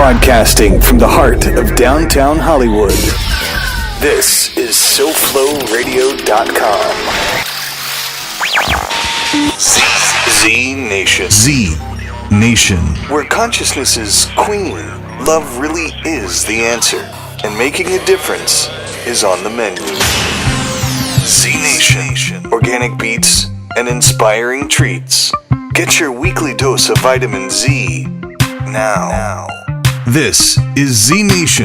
Broadcasting from the heart of downtown Hollywood. This is SoFloRadio.com. Z Nation. Z Nation. Where consciousness is queen, love really is the answer. And making a difference is on the menu. Z Nation. Organic beats and inspiring treats. Get your weekly dose of vitamin Z now. This is Z Nation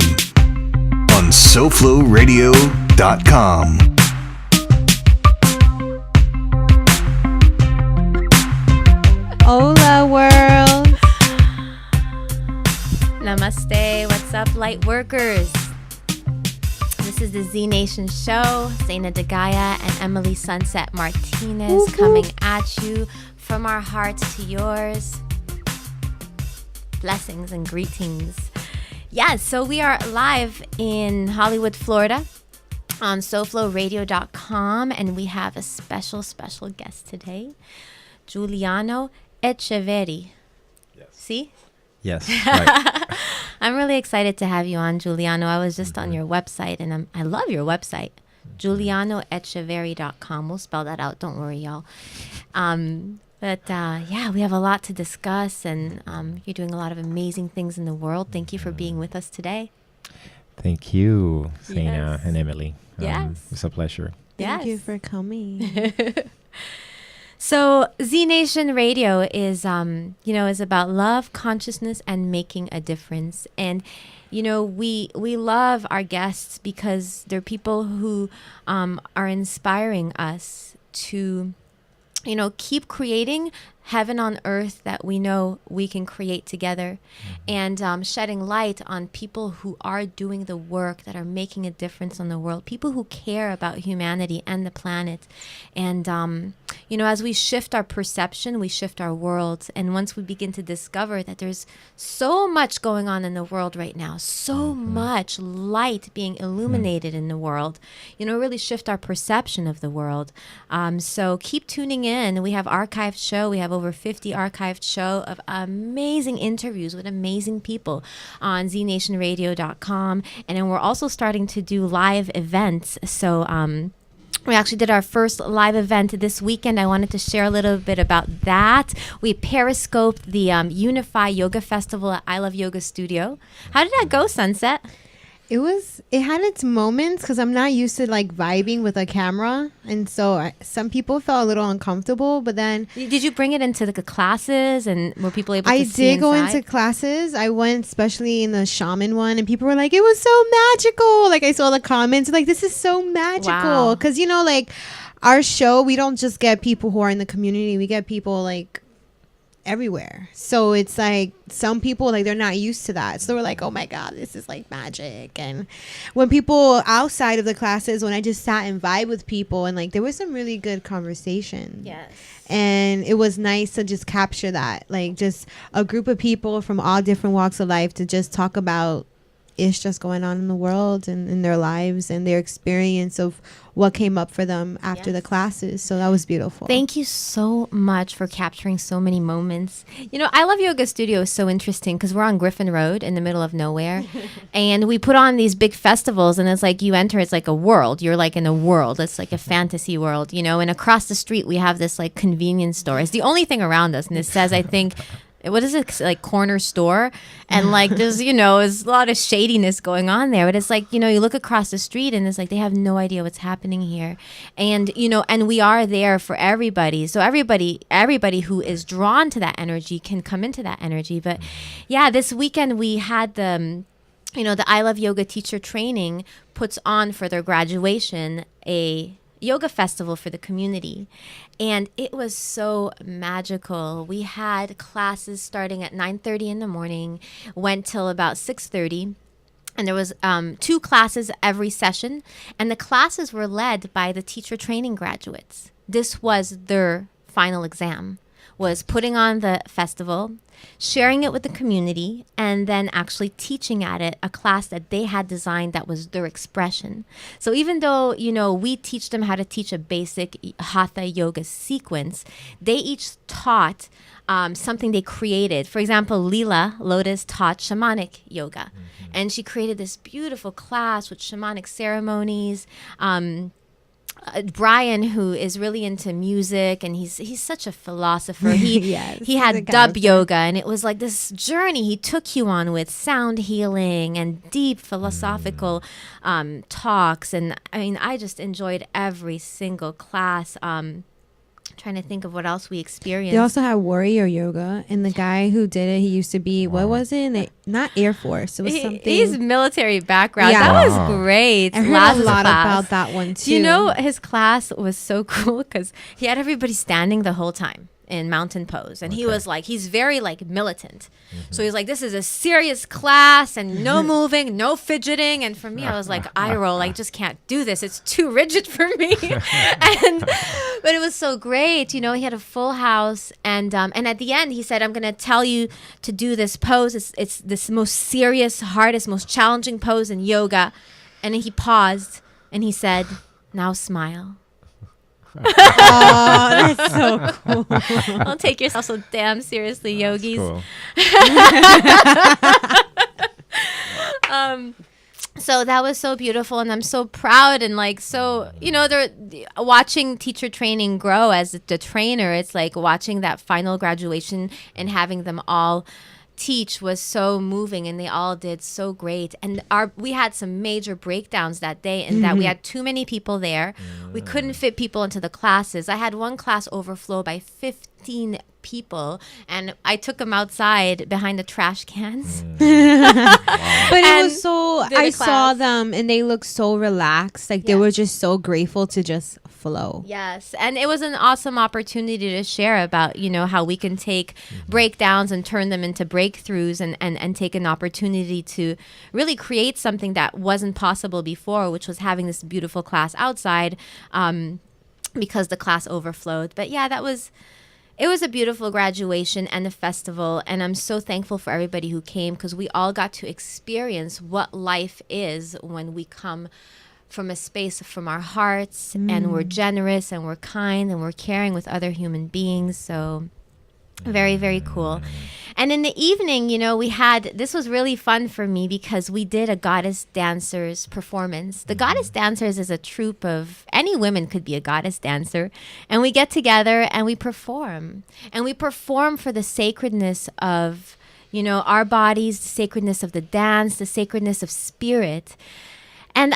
on SoFloRadio.com. Hola world. Namaste. What's up, light workers? This is the Z Nation show. Zayna de Gaia and Emily Sunset Martinez coming at you from our hearts to yours. Blessings and greetings. Yes, so we are live in Hollywood, Florida on SoFloRadio.com, and we have a special guest today, Juliano Echeverri. Yes. See? Yes, right. I'm really excited to have you on, Juliano. I was just on your website, and I love your website, JulianoEcheverri.com. We'll spell that out. Don't worry, y'all. But we have a lot to discuss, and you're doing a lot of amazing things in the world. Thank you for being with us today. Thank you, Zayna Yes. and Emily. Yes. It's a pleasure. Thank you for coming. So Z Nation Radio is about love, consciousness, and making a difference. And we love our guests because they're people who are inspiring us to keep creating heaven on earth that we know we can create together, and shedding light on people who are doing the work, that are making a difference on the world, people who care about humanity and the planet. And, as we shift our perception, we shift our world. And once we begin to discover that there's so much going on in the world right now, so much light being illuminated in the world, really shift our perception of the world. So keep tuning in. We have archived show. We have over 50 archived show of amazing interviews with amazing people on ZNationRadio.com. And then we're also starting to do live events. So we actually did our first live event this weekend. I wanted to share a little bit about that. We periscoped the Unify Yoga Festival at I Love Yoga Studio. How did that go, Sunset? It had its moments because I'm not used to like vibing with a camera, and so some people felt a little uncomfortable. But then, Did you bring it into the classes, and were people able to I see did go inside? into classes. I went especially in the shaman one, and people were like, "It was so magical!" Like I saw the comments, like, "This is so magical," Wow. because like our show, we don't just get people who are in the community; we get people like everywhere. So it's like some people, like, they're not used to that, so we're like, oh my god, this is like magic. And when people outside of the classes, when I just sat and vibe with people, and like there was some really good conversation. Yes. And it was nice to just capture that, like just a group of people from all different walks of life to just talk about it's just going on in the world and in their lives and their experience of what came up for them after the classes. So that was beautiful. Thank you so much for capturing so many moments. I Love Yoga Studio is so interesting because we're on Griffin Road in the middle of nowhere. And we put on these big festivals, and it's like you enter, it's like a world. You're like in a world. It's like a fantasy world, and across the street we have this like convenience store. It's the only thing around us. And it says, I think, what is it, like corner store, and like there's there's a lot of shadiness going on there, but it's like you look across the street and it's like they have no idea what's happening here. And and we are there for everybody, so everybody who is drawn to that energy can come into that energy. But this weekend we had the I Love Yoga teacher training puts on for their graduation a yoga festival for the community, and it was so magical. We had classes starting at 9:30 in the morning, went till about 6:30, and there was 2 classes every session, and the classes were led by the teacher training graduates. This was their final exam, was putting on the festival, sharing it with the community, and then actually teaching at it a class that they had designed that was their expression. So even though, we teach them how to teach a basic hatha yoga sequence, they each taught something they created. For example, Lotus taught shamanic yoga. And she created this beautiful class with shamanic ceremonies. Brian, who is really into music, and he's such a philosopher. He had dub yoga, and it was like this journey he took you on with sound healing and deep philosophical talks. And I mean, I just enjoyed every single class. Trying to think of what else we experienced. They also had warrior yoga, and the guy who did it, he used to be, what was it? Not Air Force. It was something. He's military background. Yeah. That was great. I heard a lot about that one too. His class was so cool because he had everybody standing the whole time in mountain pose, and he was like, he's very like militant. So he's like, this is a serious class, and no moving, no fidgeting. And for me, I was like, eye roll, I just can't do this, it's too rigid for me. But it was so great. He had a full house, and at the end he said, I'm gonna tell you to do this pose. It's this most serious, hardest, most challenging pose in yoga. And then he paused and he said, now smile. Oh, that's so cool. Don't take yourself so damn seriously, yogis. Cool. So that was so beautiful, and I'm so proud, and like, so, they're watching teacher training grow as the trainer. It's like watching that final graduation and having them all teach was so moving, and they all did so great. And we had some major breakdowns that day, in that we had too many people there. We couldn't fit people into the classes. I had one class overflow by 15 people, and I took them outside behind the trash cans. But it was so, I saw them and they looked so relaxed. Like they were just so grateful to just flow. Yes. And it was an awesome opportunity to share about, how we can take breakdowns and turn them into breakthroughs, and take an opportunity to really create something that wasn't possible before, which was having this beautiful class outside, because the class overflowed. But yeah, it was a beautiful graduation and a festival, and I'm so thankful for everybody who came, because we all got to experience what life is when we come from a space from our hearts, and we're generous, and we're kind, and we're caring with other human beings. So very, very cool. And in the evening, this was really fun for me, because we did a Goddess Dancers performance. The Goddess Dancers is a troupe of, any women could be a goddess dancer. And we get together and we perform. And we perform for the sacredness of, our bodies, the sacredness of the dance, the sacredness of spirit. And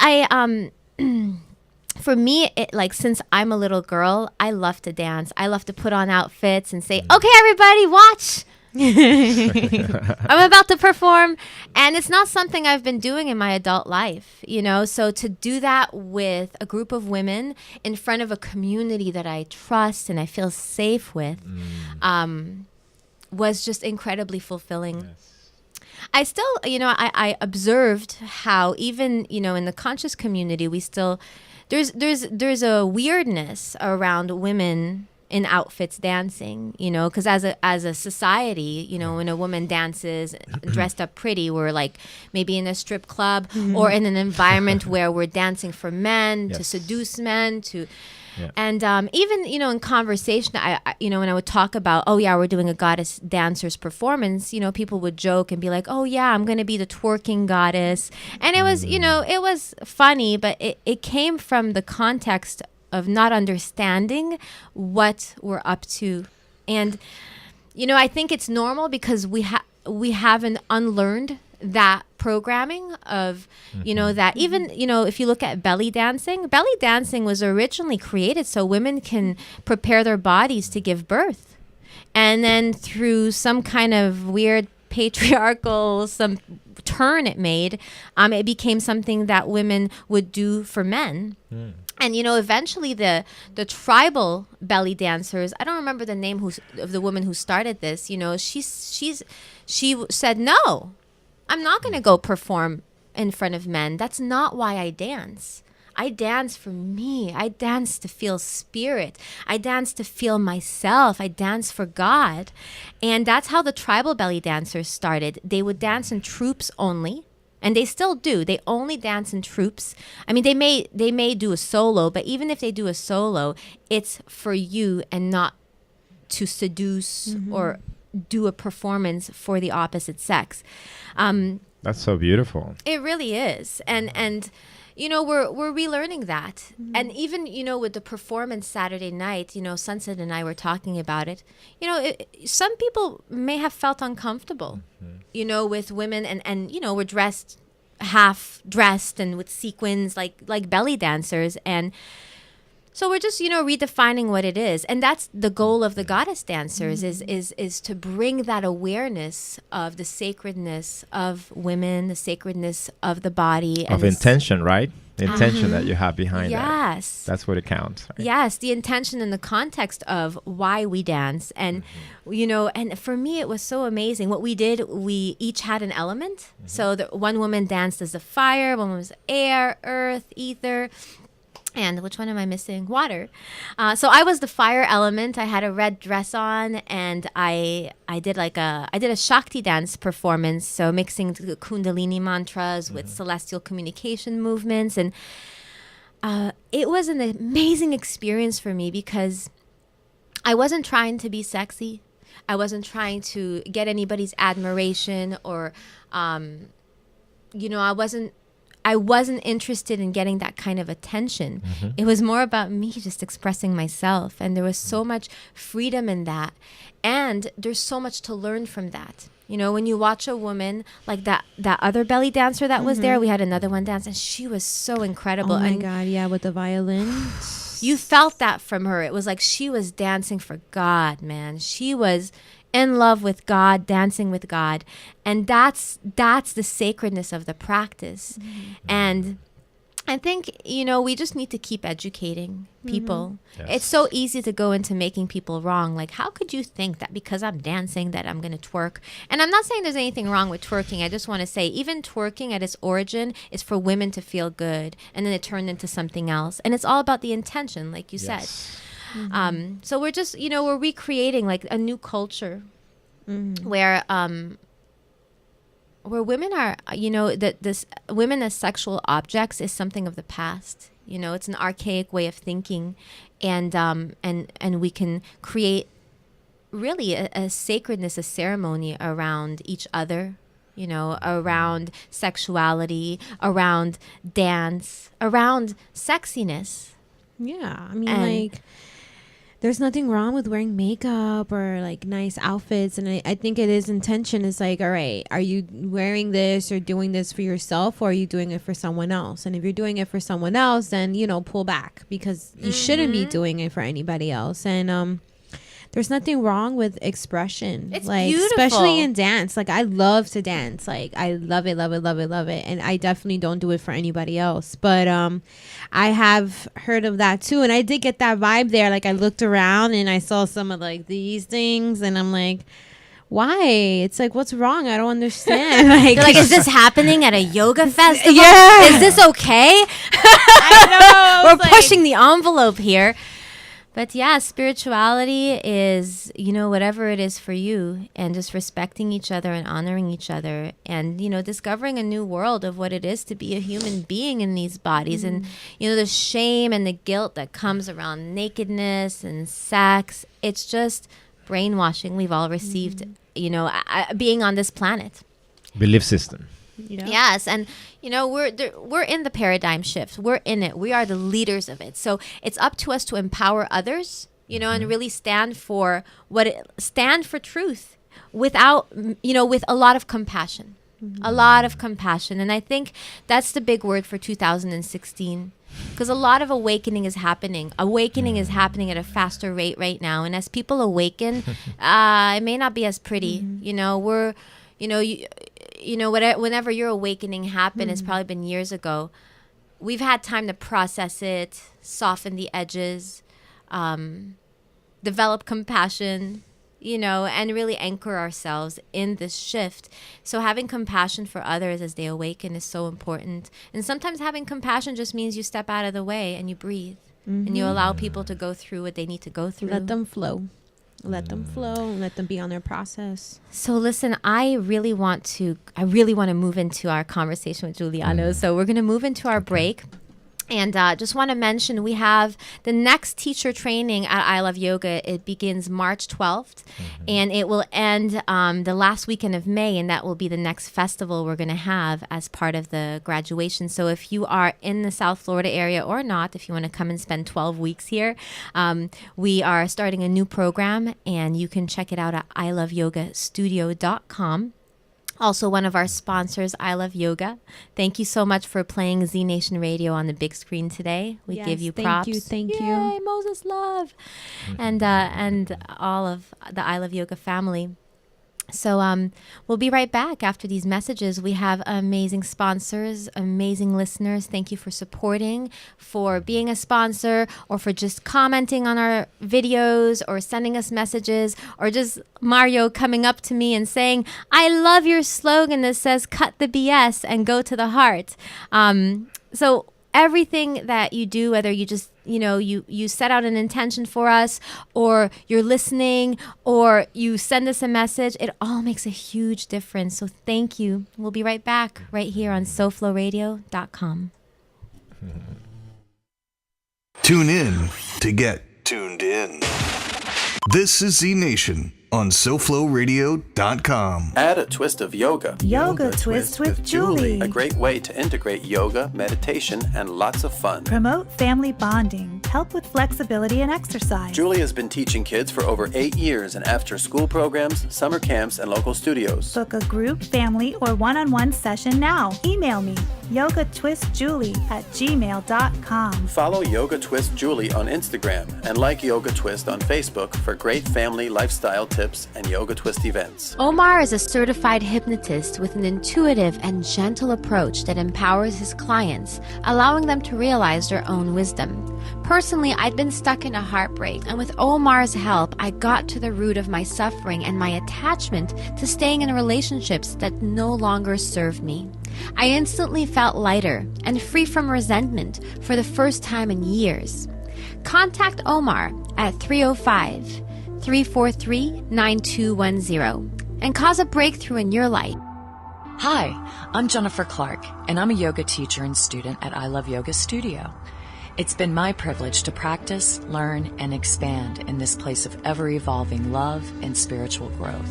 for me, since I'm a little girl, I love to dance. I love to put on outfits and say, okay, everybody, watch. I'm about to perform. And it's not something I've been doing in my adult life, So to do that with a group of women in front of a community that I trust and I feel safe with was just incredibly fulfilling. Yes. I still, I observed how even, in the conscious community, we still, there's a weirdness around women in outfits dancing, because as a society, when a woman dances dressed up pretty, we're like maybe in a strip club or in an environment where we're dancing for men, to seduce men, and even, in conversation, I when I would talk about, we're doing a Goddess Dancers performance, people would joke and be like, oh yeah, I'm going to be the twerking goddess. And it was, it was funny, but it came from the context of not understanding what we're up to. And, I think it's normal because we haven't unlearned that programming of, that even, if you look at belly dancing was originally created so women can prepare their bodies to give birth. And then through some kind of weird patriarchal, some turn it made, it became something that women would do for men. And, eventually the tribal belly dancers, I don't remember the name of the woman who started this, she said, no, I'm not going to go perform in front of men. That's not why I dance. I dance for me. I dance to feel spirit. I dance to feel myself. I dance for God. And that's how the tribal belly dancers started. They would dance in troops only. And they still do. They only dance in troops. I mean, they may do a solo, but even if they do a solo, it's for you and not to seduce or do a performance for the opposite sex. That's so beautiful. It really is. And you know, we're relearning that. And even, you know, with the performance Saturday night, you know, Sunset and I were talking about it. You know, some people may have felt uncomfortable, you know, with women and you know, we're half dressed and with sequins like belly dancers. And so we're just, you know, redefining what it is. And that's the goal of the goddess dancers is to bring that awareness of the sacredness of women, the sacredness of the body. Of intention, right? The intention that you have behind that. Yes. That's what it counts. Right? Yes, the intention and the context of why we dance. And, you know, and for me, it was so amazing. What we did, we each had an element. So one woman danced as the fire, one was air, earth, ether. And which one am I missing? Water. So I was the fire element. I had a red dress on, and I did a Shakti dance performance. So mixing the Kundalini mantras with celestial communication movements, and it was an amazing experience for me because I wasn't trying to be sexy. I wasn't trying to get anybody's admiration, or you know, I wasn't interested in getting that kind of attention. It was more about me just expressing myself. And there was so much freedom in that. And there's so much to learn from that. You know, when you watch a woman like that other belly dancer that was there, we had another one dance, and she was so incredible. Oh my God, yeah, with the violin. You felt that from her. It was like she was dancing for God, man. She was in love with God, dancing with God. And that's the sacredness of the practice. And I think, you know, we just need to keep educating people. Yes. It's so easy to go into making people wrong. Like, how could you think that because I'm dancing that I'm going to twerk? And I'm not saying there's anything wrong with twerking. I just want to say even twerking at its origin is for women to feel good. And then it turned into something else. And it's all about the intention, like you said. So we're just, you know, we're recreating like a new culture where women are, you know, that this women as sexual objects is something of the past. You know, it's an archaic way of thinking, and we can create really a sacredness, a ceremony around each other. You know, around sexuality, around dance, around sexiness. Yeah, I mean, like, there's nothing wrong with wearing makeup or like nice outfits. And I think it is intention. It's like, all right, are you wearing this or doing this for yourself, or are you doing it for someone else? And if you're doing it for someone else, then, you know, pull back, because you shouldn't be doing it for anybody else. And there's nothing wrong with expression. It's like beautiful. Especially in dance. Like, I love to dance. Like, I love it, love it, love it, love it. And I definitely don't do it for anybody else. But I have heard of that too. And I did get that vibe there. Like, I looked around and I saw some of like these things, and I'm like, why? It's like, what's wrong? I don't understand. Like, They're like, is this happening at a yoga festival? Yeah. Is this okay? I know. We're pushing the envelope here. But yeah, spirituality is, you know, whatever it is for you, and just respecting each other and honoring each other, and, you know, discovering a new world of what it is to be a human being in these bodies. And, you know, the shame and the guilt that comes around nakedness and sex, it's just brainwashing we've all received, you know, being on this planet. Belief system. Yeah. Yes, and you know, we're in the paradigm shift. We're in it. We are the leaders of it. So it's up to us to empower others, you know, and really stand for truth without, you know, with a lot of compassion. A lot of compassion. And I think that's the big word for 2016. Because a lot of awakening is happening. Awakening is happening at a faster rate right now. And as people awaken, it may not be as pretty. You know, whenever your awakening happened, it's probably been years ago. We've had time to process it, soften the edges, develop compassion, and really anchor ourselves in this shift. So having compassion for others as they awaken is so important. And sometimes having compassion just means you step out of the way and you breathe. And you allow people to go through what they need to go through. Let them flow. Let them flow and let them be on their process. So listen, I really want to move into our conversation with Juliano. So we're going to move into our break. And just want to mention, we have the next teacher training at I Love Yoga. It begins March 12th, and it will end the last weekend of May, and that will be the next festival we're going to have as part of the graduation. So if you are in the South Florida area or not, if you want to come and spend 12 weeks here, we are starting a new program, and you can check it out at iloveyogastudio.com. Also, one of our sponsors, I Love Yoga. Thank you so much for playing Z Nation Radio on the big screen today. We give you props. Thank you. Yay, Moses Love. And all of the I Love Yoga family. So we'll be right back after these messages. We have amazing sponsors, amazing listeners. Thank you for supporting, for being a sponsor, or for just commenting on our videos, or sending us messages, or just Mario coming up to me and saying, I love your slogan that says, cut the BS and go to the heart. So everything that you do, whether you just, you set out an intention for us, or you're listening, or you send us a message, it all makes a huge difference. So thank you. We'll be right back right here on SoFloRadio.com. Tune in to get tuned in. This is Z Nation on SoFloRadio.com. Add a twist of yoga. Yoga Twist with Julie. A great way to integrate yoga, meditation, and lots of fun. Promote family bonding. Help with flexibility and exercise. Julie has been teaching kids for over 8 years in after-school programs, summer camps, and local studios. Book a group, family, or one-on-one session now. Email me, yogatwistjulie@gmail.com. Follow Yoga Twist Julie on Instagram and like Yoga Twist on Facebook for great family lifestyle tips and Yoga Twist events. Omar is a certified hypnotist with an intuitive and gentle approach that empowers his clients, allowing them to realize their own wisdom. Personally, I'd been stuck in a heartbreak, and with Omar's help, I got to the root of my suffering and my attachment to staying in relationships that no longer served me. I instantly felt lighter and free from resentment for the first time in years. Contact Omar at 305-343-9210 and cause a breakthrough in your life. Hi, I'm Jennifer Clark, and I'm a yoga teacher and student at I Love Yoga Studio. It's been my privilege to practice, learn, and expand in this place of ever-evolving love and spiritual growth.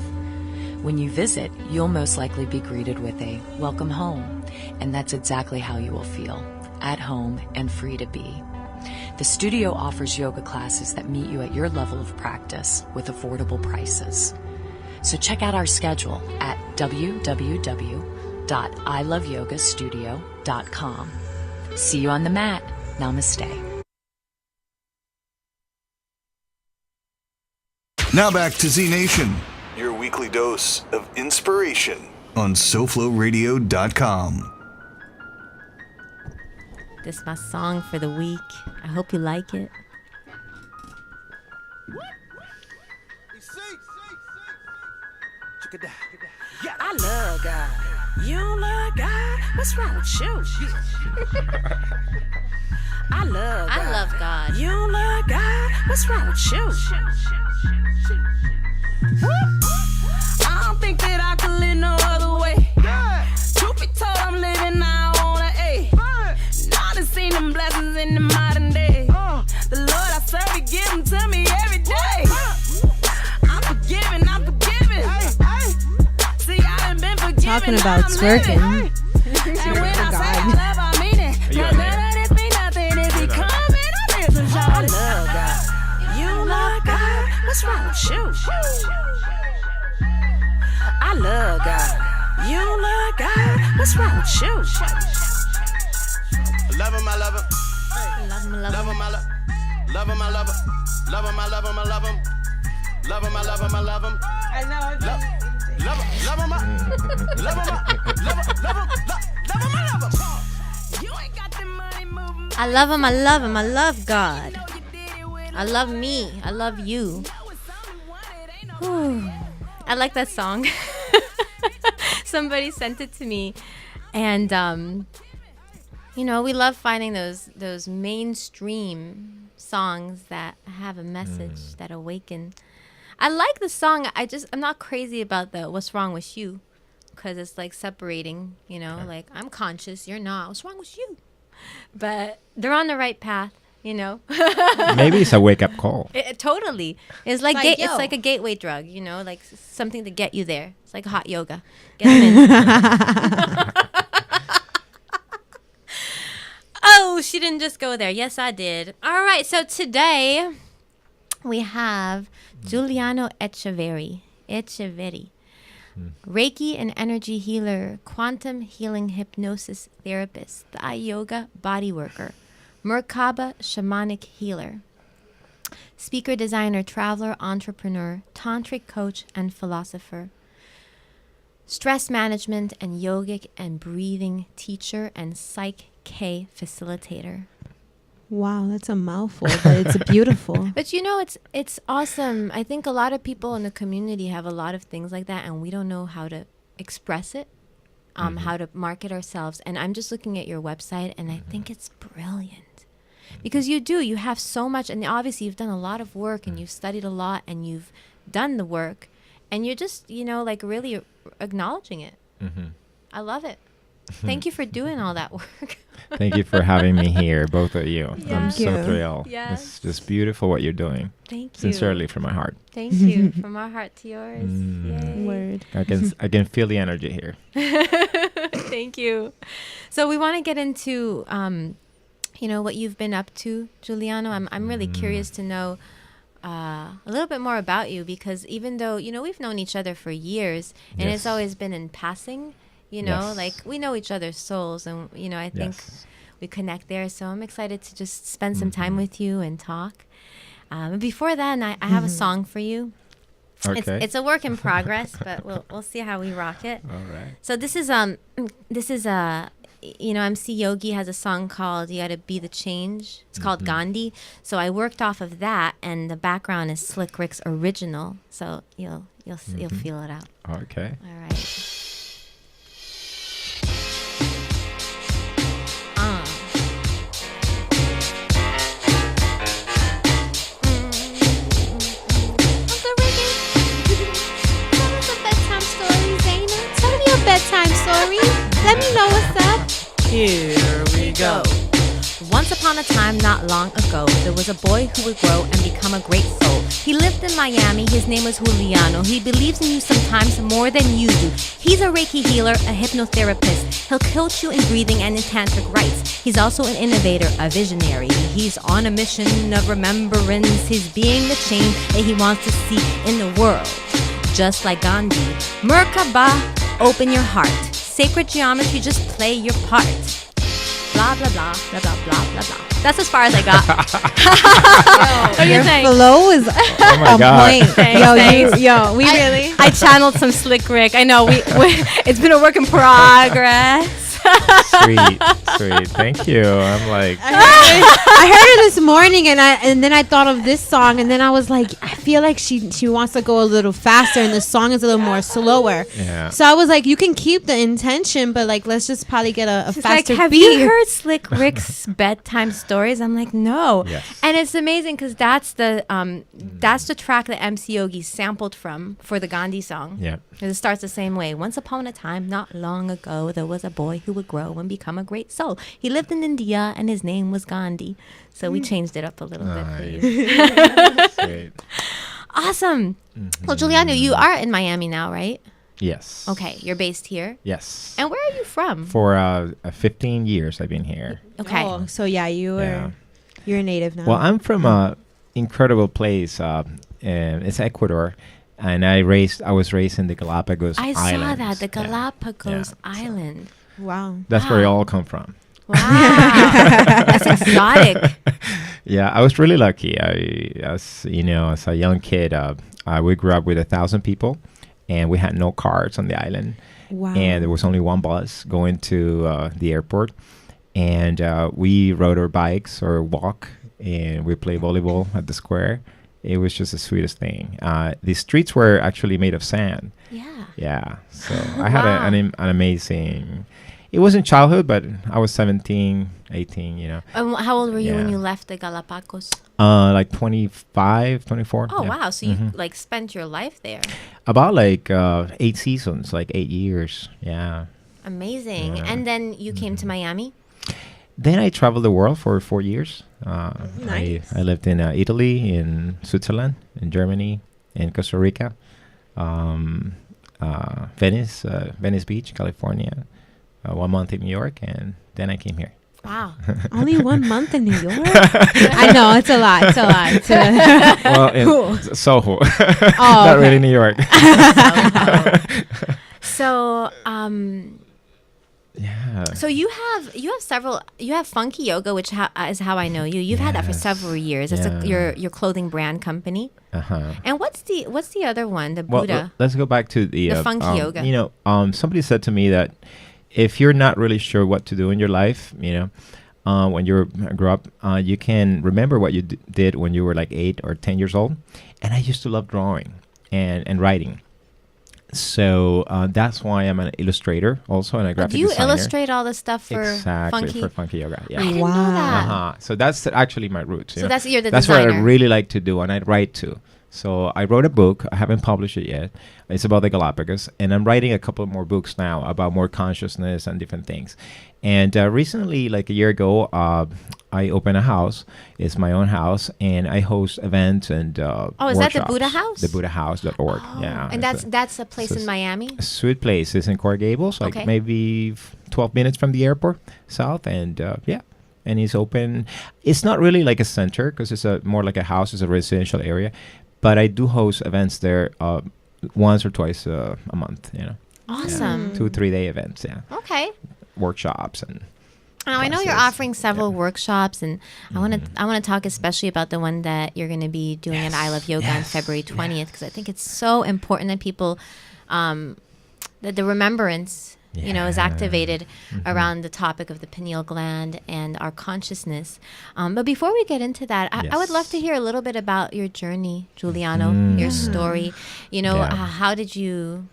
When you visit, you'll most likely be greeted with a welcome home, and that's exactly how you will feel, at home and free to be. The studio offers yoga classes that meet you at your level of practice with affordable prices. So check out our schedule at www.iloveyogastudio.com. See you on the mat. Namaste. Now back to Z Nation, your weekly dose of inspiration on SoFloRadio.com. This is my song for the week. I hope you like it. I love God. You don't love God? What's wrong with you? I love God. You don't love God? What's wrong with you? I don't think that I could live no other way. Truth be told, I'm living now on an A. Now I seen them blessings in the modern day. The Lord I serve, He give them to me every day. I'm forgiven. See, I done been forgiven. Talking about twerking. And when I say I love, I mean it. Cause none of this mean nothing if He coming. I love God. You love God? What's wrong with you? I love God. You love God? What's wrong with you? Love him, I love him. Love him, love Love him. him, I love him. Love him, I love him. Love him, I love him, I love him. Love him, I love him, I love him. I know. Love him, love him, love him, love him. You ain't got the money moving. I love him, I love him, I love God. I love me, I love you. I like that song. Somebody sent it to me, and we love finding those mainstream songs that have a message that awaken. I like the song. I'm not crazy about the "What's Wrong with You," because it's like separating. Like I'm conscious, you're not. What's wrong with you? But they're on the right path. Maybe it's a wake up call. Totally. It's like it's like a gateway drug, like something to get you there. It's like hot yoga. Get them in. Oh, she didn't just go there. Yes, I did. All right. So today we have Juliano Echeverri. Reiki and energy healer, quantum healing hypnosis therapist, Thai yoga body worker, Merkaba shamanic healer, speaker, designer, traveler, entrepreneur, tantric coach, and philosopher, stress management and yogic and breathing teacher, and Psych K facilitator. Wow, that's a mouthful, but it's beautiful. But it's awesome. I think a lot of people in the community have a lot of things like that, and we don't know how to express it, how to market ourselves. And I'm just looking at your website, and I think it's brilliant. Because you have so much, and obviously you've done a lot of work, and you've studied a lot, and you've done the work, and you're just, like really acknowledging it. I love it. Thank you for doing all that work. Thank you for having me here, both of you. Yeah. I'm so thrilled. Yes. It's just beautiful what you're doing. Thank you. Sincerely from my heart. Thank you. From our heart to yours. Yay. Word. I can feel the energy here. Thank you. So we want to get into what you've been up to, Juliano. I'm really curious to know a little bit more about you, because even though we've known each other for years, and it's always been in passing, like we know each other's souls, and I think we connect there. So I'm excited to just spend some time with you and talk. Before then, I have a song for you. Okay. It's a work in progress, but we'll see how we rock it. All right. So this is MC Yogi has a song called "You Gotta Be the Change." It's called Gandhi. So I worked off of that, and the background is Slick Rick's original. So you'll feel it out. Okay. All right. Bedtime story. Let me know what's up. Here we go. Once upon a time, not long ago, there was a boy who would grow and become a great soul. He lived in Miami. His name was Juliano. He believes in you sometimes more than you do. He's a Reiki healer, a hypnotherapist. He'll coach you in breathing and in tantric rites. He's also an innovator, a visionary. He's on a mission of remembrance. He's being the change that he wants to see in the world. Just like Gandhi. Merkaba, open your heart. Sacred geometry, just play your part. Blah, blah, blah, blah, blah, blah, blah, blah. That's as far as I got. What do you think? Flow is my God. point. Thanks. We really. I channeled some Slick Rick. I know it's been a work in progress. Sweet. Thank you. I'm like, I heard it this morning, and then I thought of this song, and then I was like, I feel like she wants to go a little faster, and the song is a little more slower. Yeah. So I was like, you can keep the intention, but like let's just probably get a faster have beat. you heard Slick Rick's bedtime stories? I'm like, no. Yes. And it's amazing because that's the track that MC Yogi sampled from for the Gandhi song. yeah. It starts the same way. Once upon a time, not long ago, there was a boy who would grow and become a great soul. He lived in India, and his name was Gandhi. So we changed it up a little bit for you. Sweet. Awesome. Well, Juliano, you are in Miami now, right? Yes. Okay, you're based here. Yes. And where are you from? For 15 years I've been here. Okay. Oh, so yeah, you're a native now. Well, I'm from a incredible place. It's Ecuador. And I was raised in the Galapagos I Islands. saw that, the Galapagos Island. Wow. Wow. That's where it all come from. Wow. That's exotic. Yeah, I was really lucky. As a young kid, we grew up with 1,000 people, and we had no cars on the island. Wow. And there was only one bus going to the airport. And we rode our bikes or walk, and we play volleyball at the square. It was just the sweetest thing. The streets were actually made of sand. Yeah. Yeah. So I had an amazing. It wasn't childhood, but I was 17, 18, How old were you when you left the Galapagos? Like 25, 24. Oh, yeah. wow. So you like spent your life there. About like 8 seasons, like 8 years. Yeah. Amazing. Yeah. And then you came to Miami? Then I traveled the world for 4 years. Nice. I lived in Italy, in Switzerland, in Germany, in Costa Rica, Venice, Venice Beach, California, 1 month in New York, and then I came here. Wow. Only 1 month in New York? I know, it's a lot. It's a lot. Well, in Soho. Oh, Not really New York. So, Yeah. so you have Funky Yoga, which is how I know you. You've had that for Yes. several years. It's your clothing brand company. Uh-huh. And what's the other one? The Well, Buddha. let's go back to the Funky Yoga. Somebody said to me that if you're not really sure what to do in your life, when you grew up, you can remember what you did when you were like 8 or 10 years old. And I used to love drawing and writing. So that's why I'm an illustrator also and a graphic Do you designer. illustrate all the stuff for Exactly, Funky? for Funky Yoga. I Yeah. didn't know that. Uh-huh. So that's actually my roots. So that's you're the That's designer. what I really like to do, and I write too. So I wrote a book. I haven't published it yet. It's about the Galapagos, and I'm writing a couple more books now about more consciousness and different things. And recently, like a year ago, I opened a house. It's my own house, and I host events and is workshops. that the Buddha House? The BuddhaHouse.org. Oh, Yeah. and that's a place in Miami? A sweet place. It's in Coral Gables, like Okay. maybe 12 minutes from the airport south, and yeah. And it's open. It's not really like a center because it's more like a house. It's a residential area. But I do host events there once or twice a month, Awesome. 2-3 day events, yeah. Okay. Workshops and Now I know you're classes. offering several workshops, and I want to talk especially about the one that you're going to be doing at I Love Yoga on February 20th, because I think it's so important that people that the remembrance is activated around the topic of the pineal gland and our consciousness. But before we get into that, I would love to hear a little bit about your journey, Juliano, your story. How did you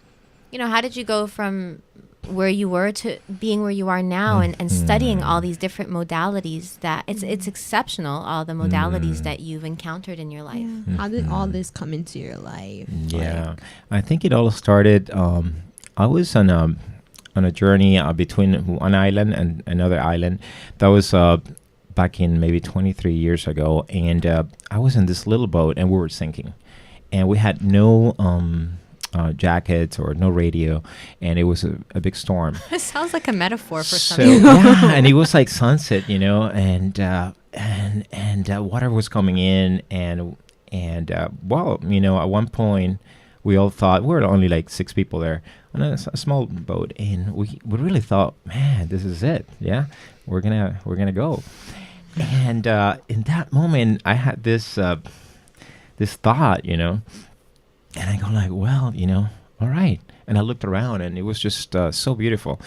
go from where you were to being where you are now and studying all these different modalities that it's exceptional, all the modalities that you've encountered in your life. How did all this come into your life? yeah. I think it all started. I was on a journey between one island and another island. That was back in maybe 23 years ago, and I was in this little boat and we were sinking, and we had no jackets or no radio, and it was a big storm. It sounds like a metaphor for So something. yeah, and it was like sunset, and water was coming in, and at one point we all thought we were only like 6 people there on a small boat, and we really thought, man, this is it. Yeah, we're gonna go. And in that moment, I had this thought, and I go like, well, all right. And I looked around, and it was just so beautiful.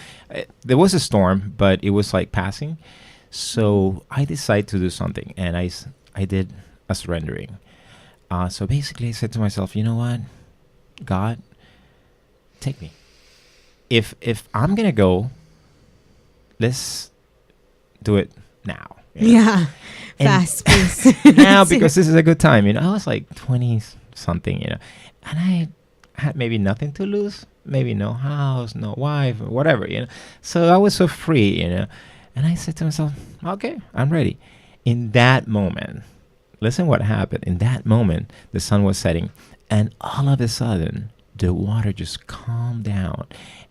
There was a storm, but it was like passing. So I decided to do something, and I did a surrendering. So basically, I said to myself, you know what, God, take me. If I'm gonna go, let's do it now. Yeah. And Fast pace. now, because this is a good time. I was like 20 something, and I had maybe nothing to lose, maybe no house, no wife, whatever, So I was so free, and I said to myself, okay, I'm ready. In that moment, listen what happened. In that moment, the sun was setting, and all of a sudden, the water just calmed down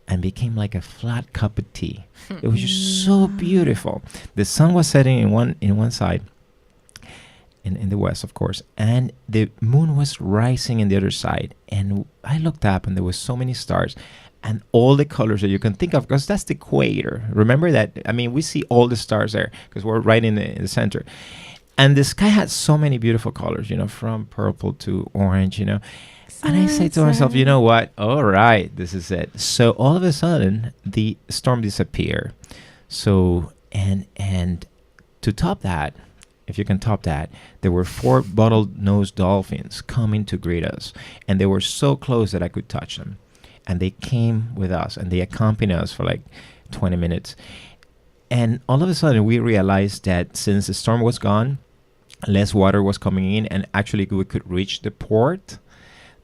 and became like a flat cup of tea. It was just so beautiful. The sun was setting in one side, in the west, of course, and the moon was rising in the other side. And I looked up, and there was so many stars, and all the colors that you can think of, because that's the equator. Remember that? I mean, we see all the stars there because we're right in the center. And the sky had so many beautiful colors, from purple to orange, And I say to myself, you know what? All right, this is it. So all of a sudden, the storm disappeared. So, and to top that, if you can top that, there were 4 bottlenose dolphins coming to greet us. And they were so close that I could touch them. And they came with us, and they accompanied us for like 20 minutes. And all of a sudden, we realized that since the storm was gone, less water was coming in, and actually we could reach the port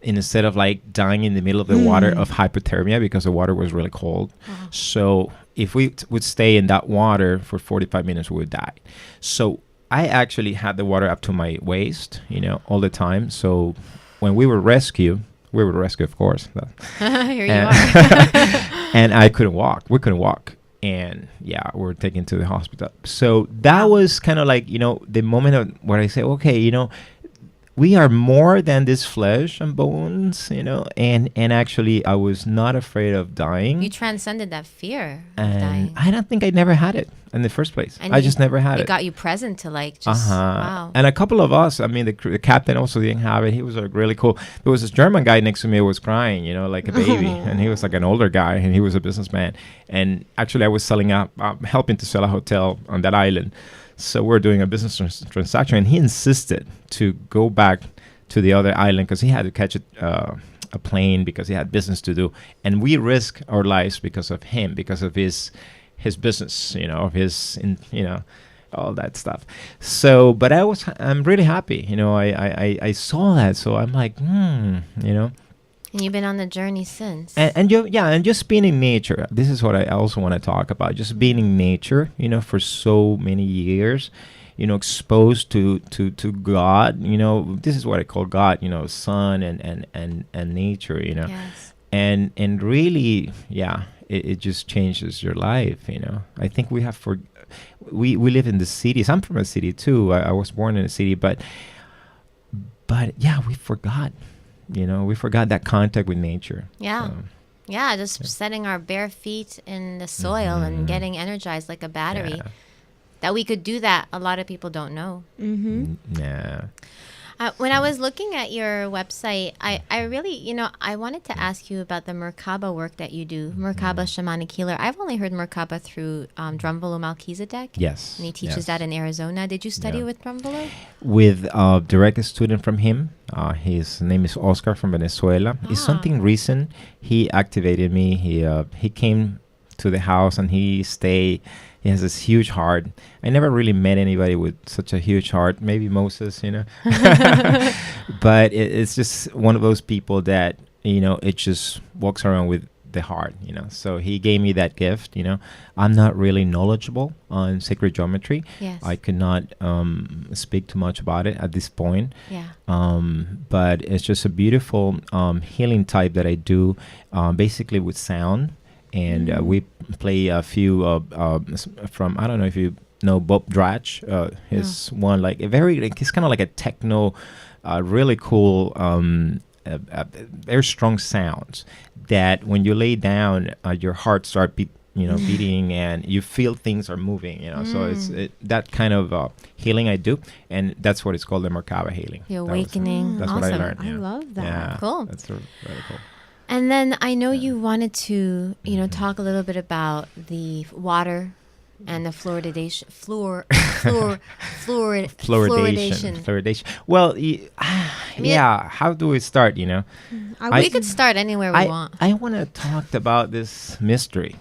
instead of like dying in the middle of the water of hypothermia because the water was really cold. So if we would stay in that water for 45 minutes, we would die. So I actually had the water up to my waist, all the time. So when we were rescued, of course. Here you are. And I couldn't walk. We couldn't walk. And we were taken to the hospital. So that was kind of like, the moment of where I say, okay, we are more than this flesh and bones, and actually I was not afraid of dying. You transcended that fear of and dying. I don't think I never had it in the first place. And I just never had it. It got you present to like just, wow. And a couple of us, I mean, the captain also didn't have it. He was like really cool. There was this German guy next to me who was crying, like a baby. And he was like an older guy, and he was a businessman. And actually I was helping to sell a hotel on that island. So we're doing a business transaction, and he insisted to go back to the other island because he had to catch a plane because he had business to do. And we risked our lives because of him, because of his business, all that stuff. So, but I'm really happy, I saw that. So I'm like, And you've been on the journey since. And just being in nature. This is what I also want to talk about. Just being in nature, for so many years, exposed to God. This is what I call God. Sun and nature. Yes. And really, it just changes your life. I think we have we live in the cities. I'm from a city too. I was born in a city, but we forgot. We forgot that contact with nature. Yeah. So, just setting our bare feet in the soil and getting energized like a battery. Yeah. That we could do that, a lot of people don't know. Yeah. When I was looking at your website, I really, I wanted to ask you about the Merkaba work that you do, Merkaba Shamanic Healer. I've only heard Merkaba through Drumvalo Melchizedek. Yes. And he teaches that in Arizona. Did you study with Drumvalo? With a direct student from him. His name is Oscar from Venezuela. It's something recent. He activated me. He came to the house and he stayed. He has this huge heart. I never really met anybody with such a huge heart. Maybe Moses, But it's just one of those people that, it just walks around with the heart, So he gave me that gift, I'm not really knowledgeable on sacred geometry. Yes. I could not speak too much about it at this point. Yeah. But it's just a beautiful healing type that I do basically with sound. And we play a few from, I don't know if you know Bob Dratch. His one, like he's kind of like a techno, really cool, very strong sounds that when you lay down, your heart starts beating and you feel things are moving, So it's that kind of healing I do. And that's what it's called, the Merkaba healing. The awakening. That's awesome. what I learned. I love that. Yeah, Cool. That's really cool. And then I know you wanted to, talk a little bit about the water and the fluoridation. Fluoridation. Well, how do we start, we could start anywhere we want. I want to talk about this mystery,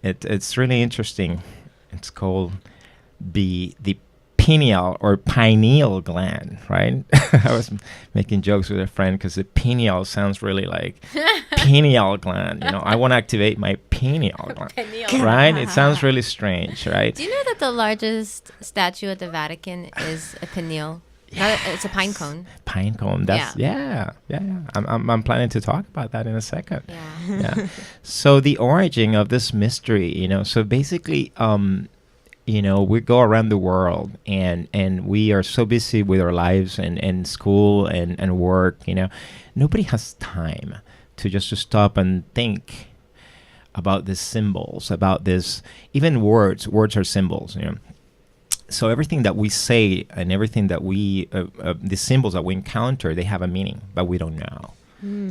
It's really interesting. It's called the pineal or pineal gland, right? I was making jokes with a friend because the pineal sounds really like pineal gland. I want to activate my pineal gland, right? It sounds really strange, right? Do you know that the largest statue at the Vatican is a pineal? It's a pine cone. Pine cone. That's yeah. I'm planning to talk about that in a second. Yeah. So the origin of this mystery, So basically, we go around the world and we are so busy with our lives and school and work, Nobody has time to stop and think about these symbols, about this, even words. Words are symbols, So everything that we say and everything that the symbols that we encounter, they have a meaning, but we don't know.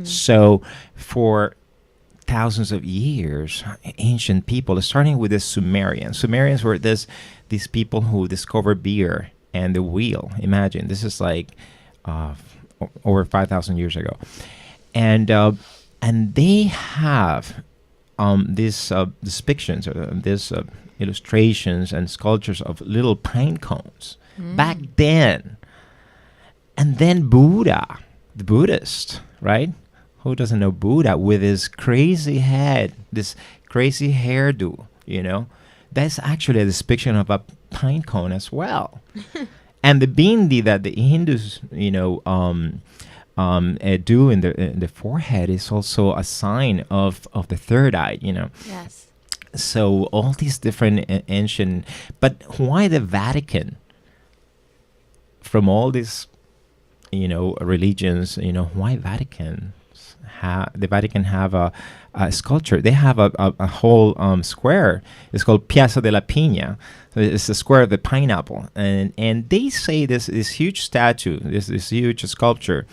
So for thousands of years, ancient people, starting with the Sumerians. Sumerians were these people who discovered beer and the wheel. Imagine, this is like over 5,000 years ago. And they have these depictions, these illustrations and sculptures of little pine cones back then. And then Buddha, the Buddhist, right? Who doesn't know Buddha with his crazy head, this crazy hairdo, That's actually a depiction of a pine cone as well. And the bindi that the Hindus, do in the forehead is also a sign of the third eye, Yes. So all these different ancient, but why the Vatican? From all these, religions, why Vatican? The Vatican have a sculpture. They have a whole square. It's called Piazza della Pina. So it's the square of the pineapple, and they say this huge statue, this huge sculpture.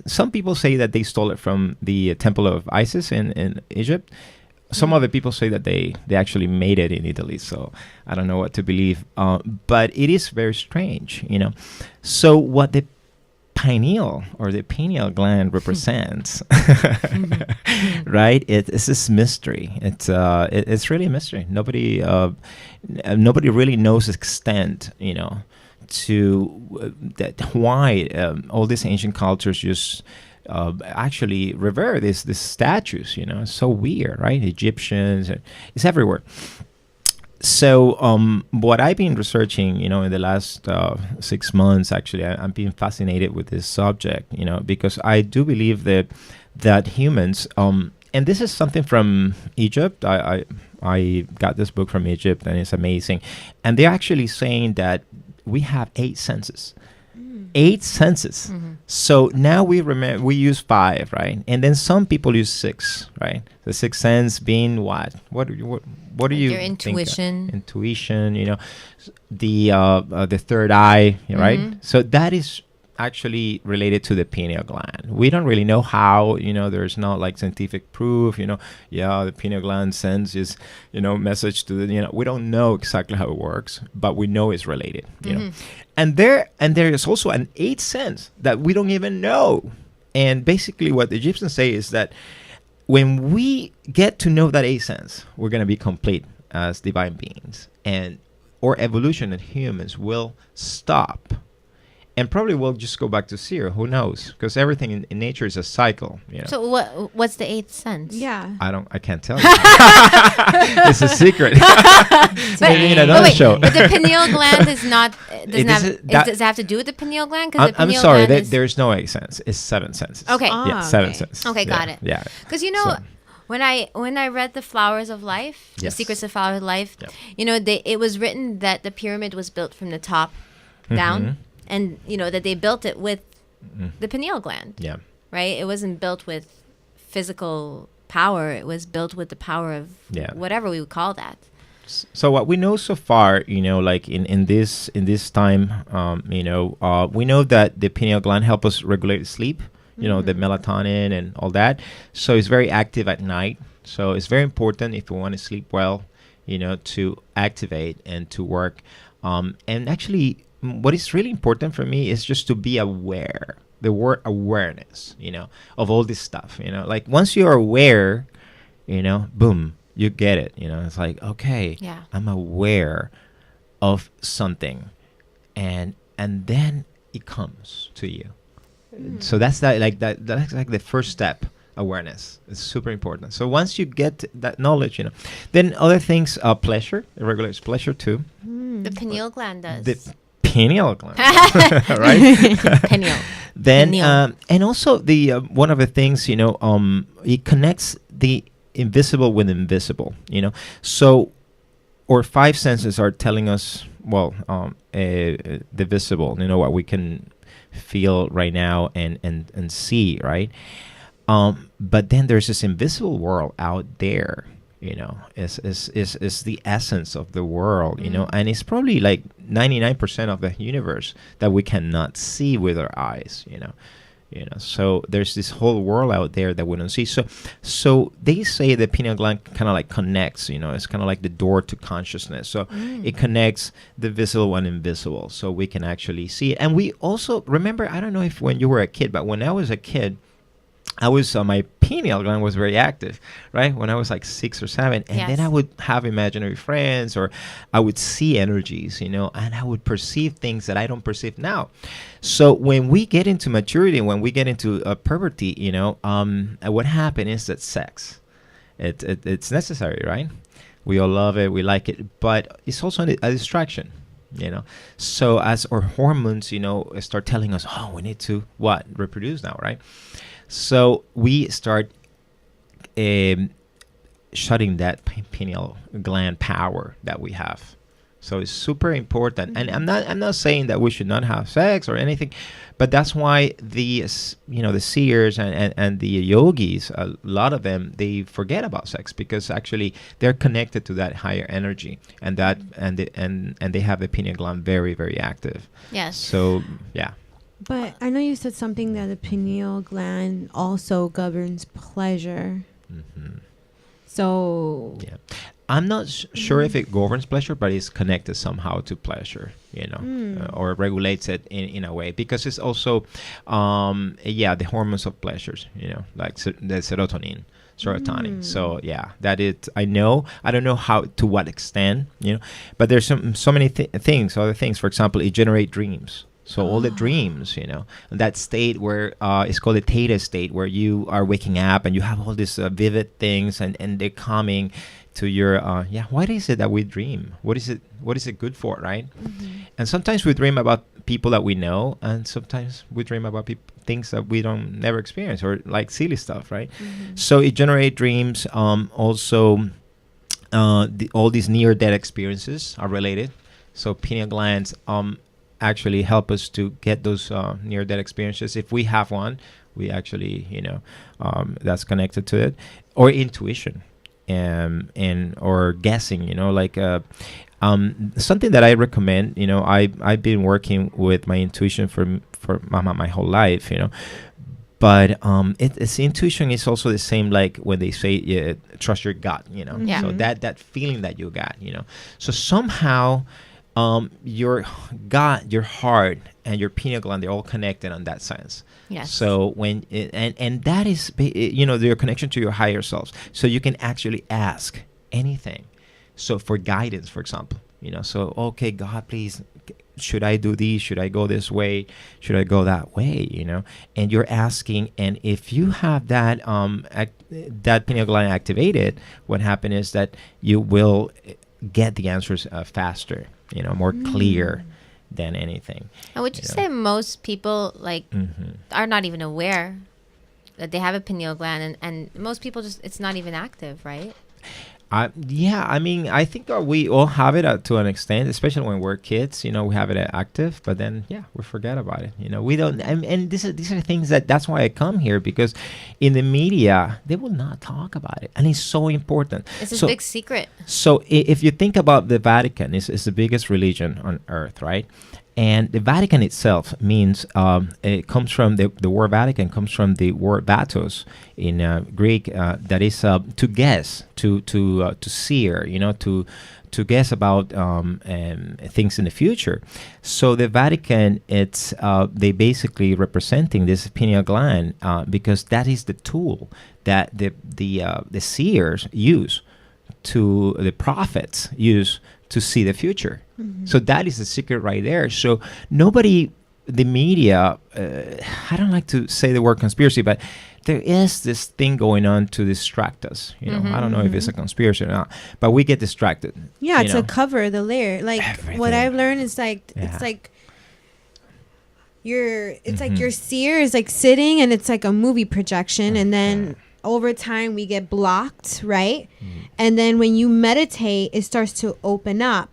Some people say that they stole it from the Temple of Isis in Egypt. Some other people say that they actually made it in Italy. So I don't know what to believe. But it is very strange, So what the pineal or the pineal gland represents, right? It's this mystery. It's really a mystery. Nobody really knows the extent, to that why all these ancient cultures just actually revere these statues. It's so weird, right? Egyptians, it's everywhere. So what I've been researching, in the last 6 months, actually, I've been fascinated with this subject, because I do believe that humans, and this is something from Egypt. I got this book from Egypt, and it's amazing. And they're actually saying that we have 8 senses. 8 senses. So now we use 5, right? And then some people use 6, right? The 6th sense being what? What do you your intuition. Intuition, the third eye, right? So that is actually related to the pineal gland. We don't really know how, there's no like scientific proof, the pineal gland sends this, message to the, we don't know exactly how it works, but we know it's related, And there is also an 8th sense that we don't even know. And basically what the Egyptians say is that when we get to know that 8th sense, we're going to be complete as divine beings, and our evolution as humans will stop. And probably we'll just go back to zero. Who knows? Because everything in nature is a cycle. So what's the 8th sense? Yeah. I can't tell you. It's a secret. Maybe in another show. But the pineal gland is not. Does it have to do with the pineal gland? I'm sorry. There's no 8th sense. It's 7 senses. Okay. Yeah, 7 senses. Okay, got it. Yeah. Because when I read The Flowers of Life, The Secrets of Flowers of Life, it was written that the pyramid was built from the top down. And, that they built it with the pineal gland. Yeah. Right? It wasn't built with physical power. It was built with the power of whatever we would call that. So what we know so far, like in this time, we know that the pineal gland helps us regulate sleep, the melatonin and all that. So it's very active at night. So it's very important if we want to sleep well, to activate and to work. And actually, what is really important for me is just to be aware. The word awareness, of all this stuff, like once you're aware, boom, you get it. It's like, okay, I'm aware of something, and then it comes to you. So that's that's like the first step. Awareness is super important. So once you get that knowledge, then other things, pleasure, it regulates pleasure too. The pineal gland does. The pineal gland, right? Pineal. Then, pineal. And also the one of the things, it connects the invisible with invisible. So our 5 senses are telling us, the visible. What we can feel right now and see, right? But then there's this invisible world out there, is the essence of the world, and it's probably like 99% of the universe that we cannot see with our eyes, So there's this whole world out there that we don't see. So they say the pineal gland kind of like connects, it's kind of like the door to consciousness. So it connects the visible and invisible, so we can actually see it. And we also remember, I don't know if when you were a kid, but when I was a kid, my pineal gland was very active, right? When I was like 6 or 7, and then I would have imaginary friends, or I would see energies, and I would perceive things that I don't perceive now. So when we get into maturity, when we get into puberty, what happened is that sex, it's necessary, right? We all love it, we like it, but it's also a distraction. So as our hormones, start telling us, we need to reproduce now, right? So we start shutting that pineal gland power that we have. So it's super important. And I'm not saying that we should not have sex or anything, but that's why the seers and the yogis, a lot of them, they forget about sex, because actually they're connected to that higher energy, and they have the pineal gland very, very active. Yes. So yeah. But I know you said something that the pineal gland also governs pleasure. Mm-hmm. So yeah, I'm not sure if it governs pleasure, but it's connected somehow to pleasure, or regulates it in a way, because it's also, the hormones of pleasures, like the serotonin. So yeah, that it. I don't know how, to what extent, but there's so many things. Other things, for example, it generates dreams. So all the dreams, that state where it's called the theta state, where you are waking up and you have all these vivid things, and they're coming to your, why is it that we dream? What is it good for, right? Mm-hmm. And sometimes we dream about people that we know, and sometimes we dream about things that we don't never experience, or like silly stuff, right? Mm-hmm. So it generates dreams. Also, all these near-death experiences are related. So pineal glands actually help us to get those near-death experiences. If we have one, we actually, that's connected to it. Or intuition, and or guessing, like something that I recommend. I've been working with my intuition for my whole life, But it's intuition is also the same, like when they say trust your gut, Yeah. So that feeling that you got, So somehow your gut, your heart, and your pineal gland, they're all connected on that sense. Yes. So when and that is, your connection to your higher selves. So you can actually ask anything. So for guidance, for example, so okay, God, please, should I do this? Should I go this way? Should I go that way? And you're asking, and if you have that that pineal gland activated, what happens is that you will get the answers faster, more clear than anything. And would you say most people are not even aware that they have a pineal gland, and most people it's not even active, right? I think we all have it to an extent, especially when we're kids. We have it active, but then we forget about it. We don't. And these are things that's why I come here, because in the media they will not talk about it, and it's so important. It's a big secret. So if you think about the Vatican, it's the biggest religion on earth, right? And the Vatican itself means, it comes from the word Vatican comes from the word vatos in Greek, that is to guess, to seer, to guess about things in the future. So the Vatican, it's they basically representing this pineal gland, because that is the tool that the seers use, to the prophets use to see the future. Mm-hmm. So that is the secret right there. So nobody, the media, I don't like to say the word conspiracy, but there is this thing going on to distract us. I don't know if it's a conspiracy or not, but we get distracted. Yeah, to cover the layer. Like everything. What I've learned is it's like like your seer is like sitting, and it's like a movie projection, and then over time we get blocked, right? And then when you meditate, it starts to open up.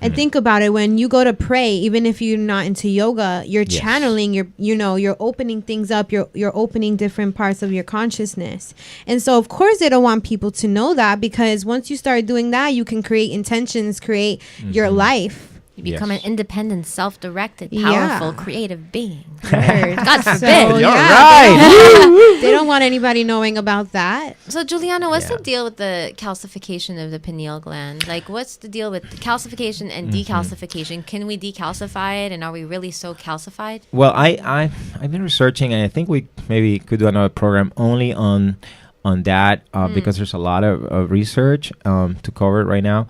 And think about it, when you go to pray, even if you're not into yoga, you're channeling, you're opening things up, you're opening different parts of your consciousness. And so of course they don't want people to know that, because once you start doing that, you can create intentions, create your life. You become Yes. an independent, self-directed, Yeah. powerful, creative being. Word. God So, forbid. You're yeah, right. they don't want anybody knowing about that. So, Juliano, what's Yeah. the deal with the calcification of the pineal gland? Like, what's the deal with calcification and Mm-hmm. decalcification? Can we decalcify it, and are we really so calcified? Well, I've been researching, and I think we maybe could do another program only on that because there's a lot of research to cover right now.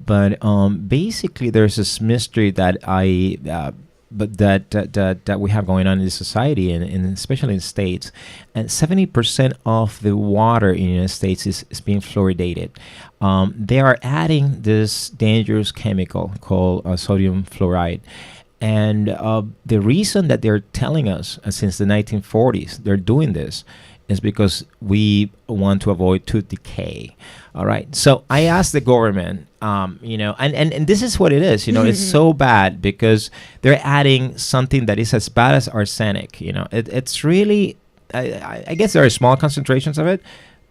But basically, there's this mystery that that we have going on in the society, and especially in the States. And 70% of the water in the United States is being fluoridated. They are adding this dangerous chemical called sodium fluoride. And the reason that they're telling us since the 1940s they're doing this is because we want to avoid tooth decay. All right. So I asked the government, and this is what it is. It's so bad because they're adding something that is as bad as arsenic. It's really, I guess there are small concentrations of it,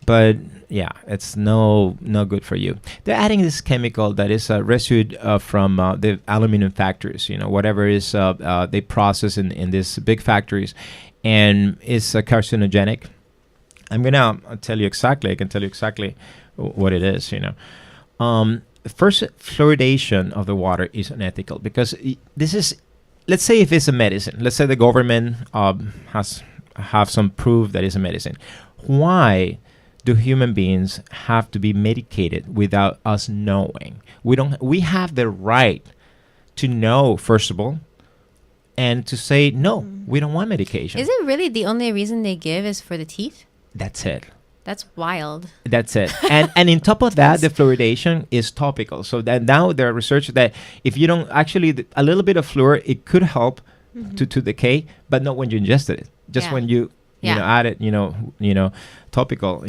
but yeah, it's no good for you. They're adding this chemical that is a residue from the aluminum factories. Whatever is they process in these big factories, and it's carcinogenic. I'm gonna tell you exactly. I can tell you exactly what it is. First, fluoridation of the water is unethical because this is. Let's say if it's a medicine. Let's say the government have some proof that it's a medicine. Why do human beings have to be medicated without us knowing? We have the right to know, first of all, and to say no. We don't want medication. Is it really the only reason they give is for the teeth? That's it. That's wild. That's it. And in top of that, the fluoridation is topical. So that now there are research that if you don't actually, a little bit of fluor, it could help to decay, but not when you ingested it. Just when you add it, topical,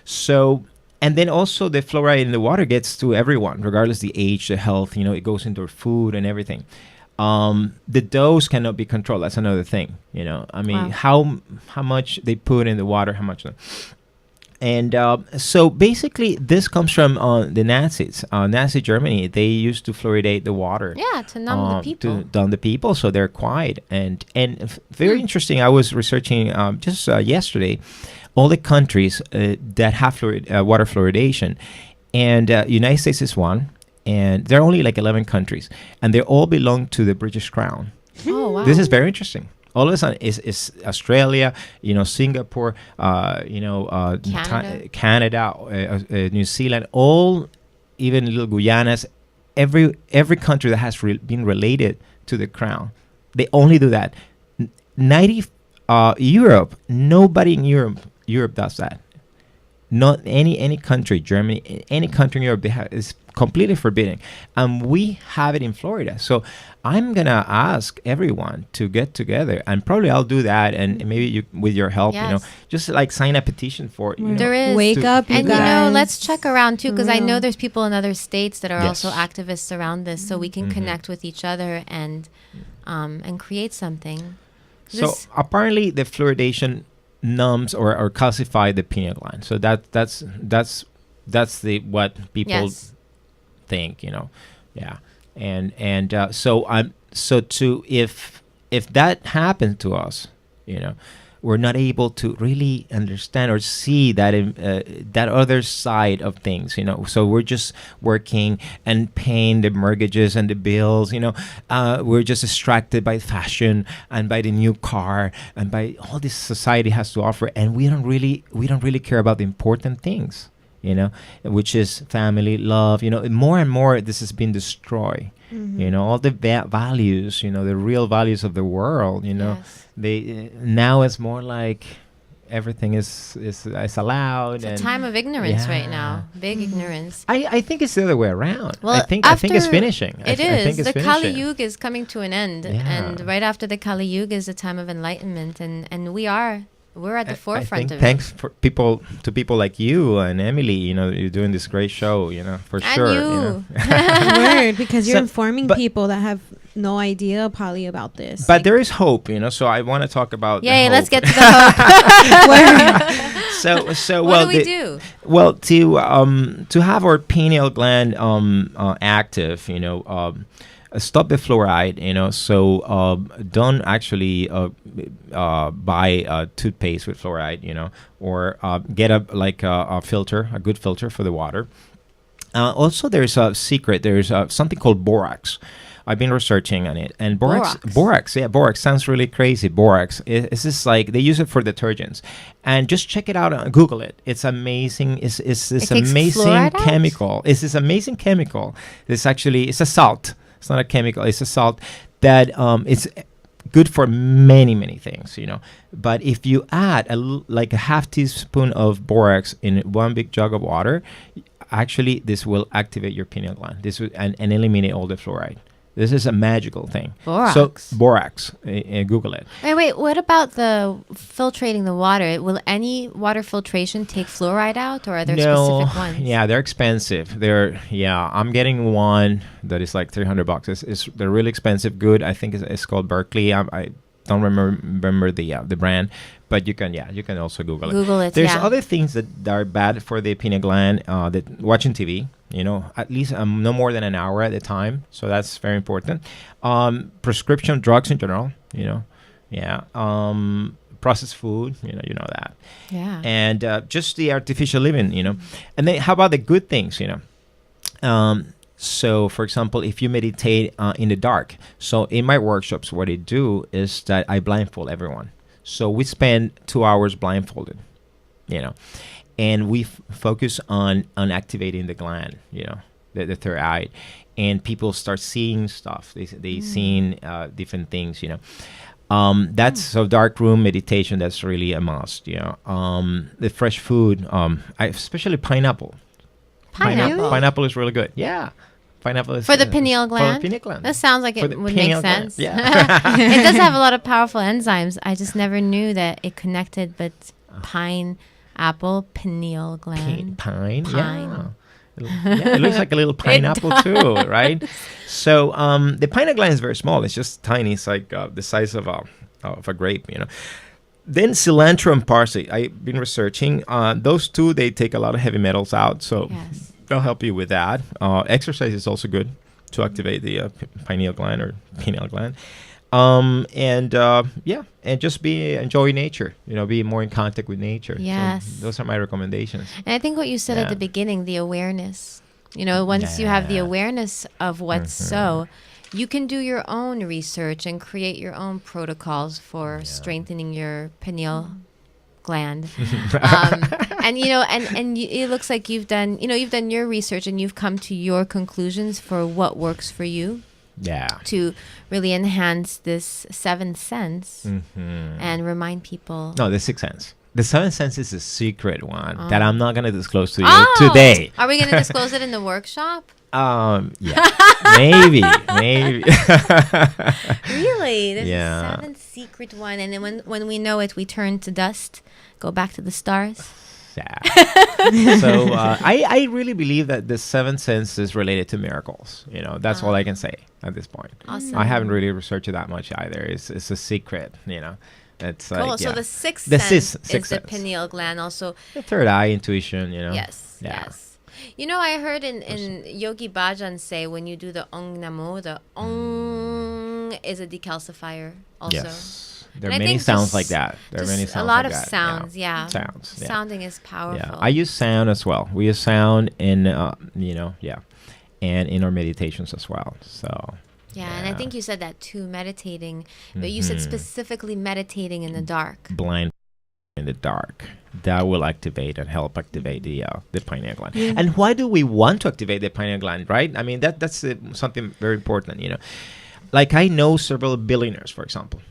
So, and then also the fluoride in the water gets to everyone, regardless the age, the health, it goes into food and everything. The dose cannot be controlled. That's another thing, I mean, how much they put in the water, how much. And so basically, this comes from the Nazis. Nazi Germany, they used to fluoridate the water. Yeah, to numb the people. To numb the people, so they're quiet. And very interesting. I was researching just yesterday all the countries that have water fluoridation, and United States is one. And there are only like 11 countries, and they all belong to the British Crown. Oh, wow. This is very interesting. All of a sudden, is Australia, Singapore, Canada, New Zealand, all, even little Guyanas, every country that has been related to the Crown, they only do that. Europe, nobody in Europe does that. Not any country, Germany, any country in Europe is completely forbidden, and we have it in Florida. So I'm gonna ask everyone to get together, and probably I'll do that, and maybe you, with your help, just like sign a petition for it. There is. Wake up, and guys. let's check around too, because I know real. there's people in other states that are Yes. also activists around this, so we can connect with each other and create something. So apparently the fluoridation numbs or calcify the pineal gland. So that's the what people think, yeah. And so if that happened to us, we're not able to really understand or see that that other side of things, So we're just working and paying the mortgages and the bills, We're just distracted by fashion and by the new car and by all this society has to offer, and we don't really care about the important things, which is family, love. More and more this has been destroyed. All the values, the real values of the world, Yes. they now it's more like everything is allowed. It's a time of ignorance right now. Big ignorance. I think it's the other way around. Well, I think it's finishing. It I is. think it's The Kali finishing. Yuga is coming to an end, Yeah. and right after the Kali Yuga is a time of enlightenment, and we're at the forefront I of think thanks for people like you and Emily. You're doing this great show. For And sure. you. Word, because you're So, informing but- people that have no idea probably about this. But there is hope. So I want to talk about. Yay! the Let's hope. get to the hope. So What well, do we do? Well, to have our pineal gland active, stop the fluoride, so don't actually buy toothpaste with fluoride, or get a filter, a good filter for the water. Also, there's a secret. There's something called borax. I've been researching on it, and borax sounds really crazy. Borax is this like they use it for detergents, and just check it out and Google it. It's amazing. It's this amazing chemical. It's this amazing chemical. It's a salt. It's not a chemical. It's a salt that it's good for many things, But if you add like a half teaspoon of borax in one big jug of water, actually this will activate your pineal gland. This will and eliminate all the fluoride. This is a magical thing. Borax. So borax, Google it. Wait. What about the filtrating the water? Will any water filtration take fluoride out, or are there specific ones? Yeah, they're expensive. I'm getting one that is like $300. They're really expensive. Good. I think it's called Berkeley. I don't remember the brand, but you can also Google it. Google it. There's other things that are bad for the pineal gland. That watching TV. At least no more than an hour at a time. So that's very important. Prescription drugs in general, processed food, you know that. Yeah. And just the artificial living, And then how about the good things, So, for example, if you meditate in the dark. So in my workshops, what I do is that I blindfold everyone. So we spend 2 hours blindfolded, And we focus on activating the gland, the third eye, and people start seeing stuff. They seeing different things, That's so dark room meditation. That's really a must, The fresh food, especially pineapple. Pineapple is really good. Yeah. Pineapple is for the pineal gland. For the pineal gland. That sounds like it would make sense. Yeah. It does have a lot of powerful enzymes. I just never knew that it connected, but pineapple, pineal gland. Pine. Yeah. It looks like a little pineapple too, right? So the pineal gland is very small. It's just tiny. It's like the size of a grape, Then cilantro and parsley. I've been researching. Those two, they take a lot of heavy metals out. So they'll help you with that. Exercise is also good to activate the pineal gland or pineal gland. And just enjoy nature, be more in contact with nature. Yes. So those are my recommendations. And I think what you said at the beginning, the awareness, once you have the awareness of what's so, you can do your own research and create your own protocols for strengthening your pineal gland. And it looks like you've done your research and you've come to your conclusions for what works for you. Yeah. To really enhance this seventh sense and remind people. No, the sixth sense. The seventh sense is a secret one that I'm not going to disclose to you today. Are we going to disclose it in the workshop? Yeah. maybe. Really? There's a seventh secret one. And then when we know it, we turn to dust, go back to the stars. So I really believe that the seventh sense is related to miracles. That's all I can say at this point. Awesome. I haven't really researched it that much either. It's a secret. It's cool. Like, so the sixth sense is the pineal gland, also the third eye, intuition. Yes. I heard in Yogi Bhajan say when you do the Ong Namo, the Ong is a decalcifier also. Yes. There are many sounds like that. There are many sounds a lot like of that. sounds, Sounds. Yeah. Sounding is powerful. Yeah. I use sound as well. We use sound in, and in our meditations as well. So. Yeah, and I think you said that too, meditating. But you said specifically meditating in the dark. Blind in the dark. That will activate and help activate the pineal gland. Yeah. And why do we want to activate the pineal gland, right? I mean, that's something very important, Like I know several billionaires, for example,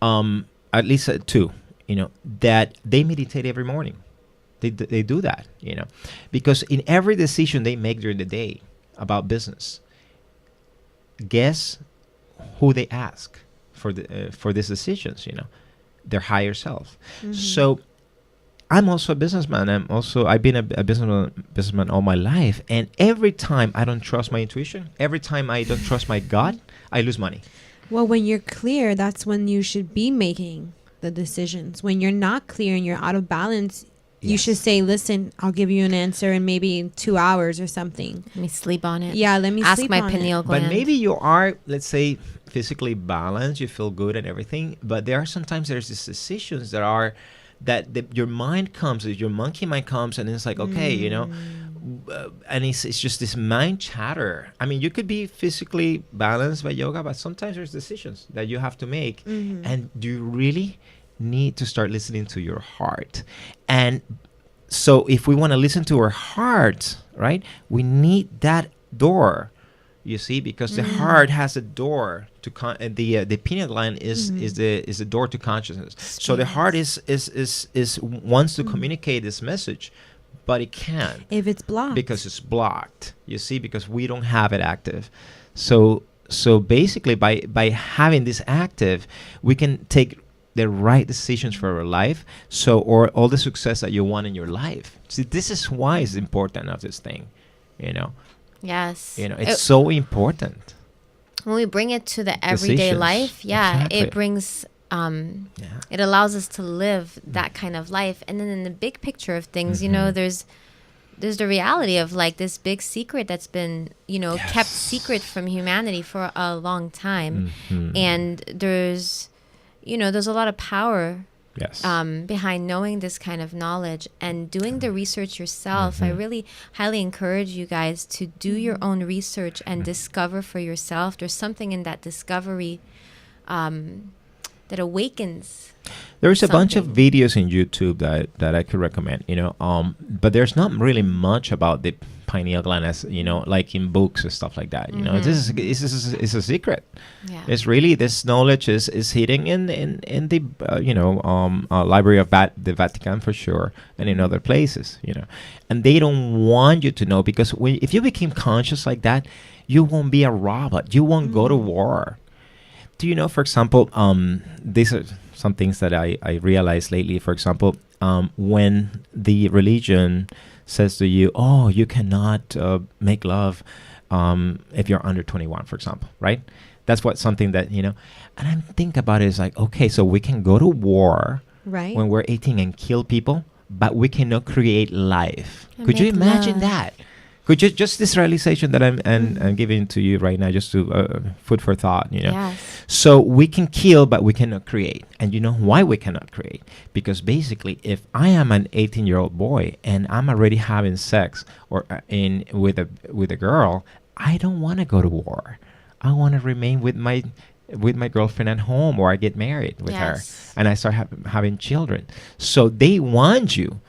at least two, that they meditate every morning. They do that, because in every decision they make during the day about business, guess who they ask for these decisions, their higher self. So I'm also a businessman. I've been a businessman all my life. And every time I don't trust my intuition, every time I don't trust my gut, I lose money. Well, when you're clear, that's when you should be making the decisions. When you're not clear and you're out of balance, You should say, listen, I'll give you an answer in maybe 2 hours or something. Let me sleep on it. Yeah, let me ask sleep my on pineal it. gland. But maybe you are, let's say, physically balanced, you feel good and everything, but there are sometimes there's these decisions that are your mind comes, your monkey mind comes, and it's like, okay, you know, and it's just this mind chatter. I mean, you could be physically balanced by yoga, but sometimes there's decisions that you have to make, and you really need to start listening to your heart. And so if we want to listen to our heart, right, we need that door, you see, because the heart has a door to the pineal gland is the door to consciousness. So the heart is wants to communicate this message, but it can't if it's blocked, because it's blocked, you see, because we don't have it active. So basically by having this active, we can take the right decisions for our life, or all the success that you want in your life. See, this is why it's important of this thing, you know. Yes. You know, it's so important. When we bring it to the everyday Decisions. life, Exactly. it brings, it allows us to live that kind of life. And then in the big picture of things, you know, there's the reality of like this big secret that's been, you know, kept secret from humanity for a long time. And there's a lot of power behind knowing this kind of knowledge and doing the research yourself. I really highly encourage you guys to do your own research and discover for yourself. There's something in that discovery that awakens. There's a bunch of videos in YouTube that I could recommend, you know, but there's not really much about the pineal gland, as you know, like in books and stuff like that. You know, this is a secret. Yeah. It's really, this knowledge is hidden in the library of the Vatican for sure, and in other places, you know, and they don't want you to know, because if you become conscious like that, you won't be a robot. You won't go to war. Do you know, for example, these are some things that I realized lately. For example, when the religion says to you, oh, you cannot make love if you're under 21, for example, right? That's something that, you know, and I think about it is like, okay, so we can go to war when we're 18 and kill people, but we cannot create life. Could you imagine that? Could you just this realization that I'm giving to you right now, just to food for thought, you know? Yes. So we can kill, but we cannot create. And you know why we cannot create? Because basically, if I am an 18-year-old boy and I'm already having sex or with a girl, I don't want to go to war. I want to remain with my girlfriend at home, or I get married with her and I start having children. So they want you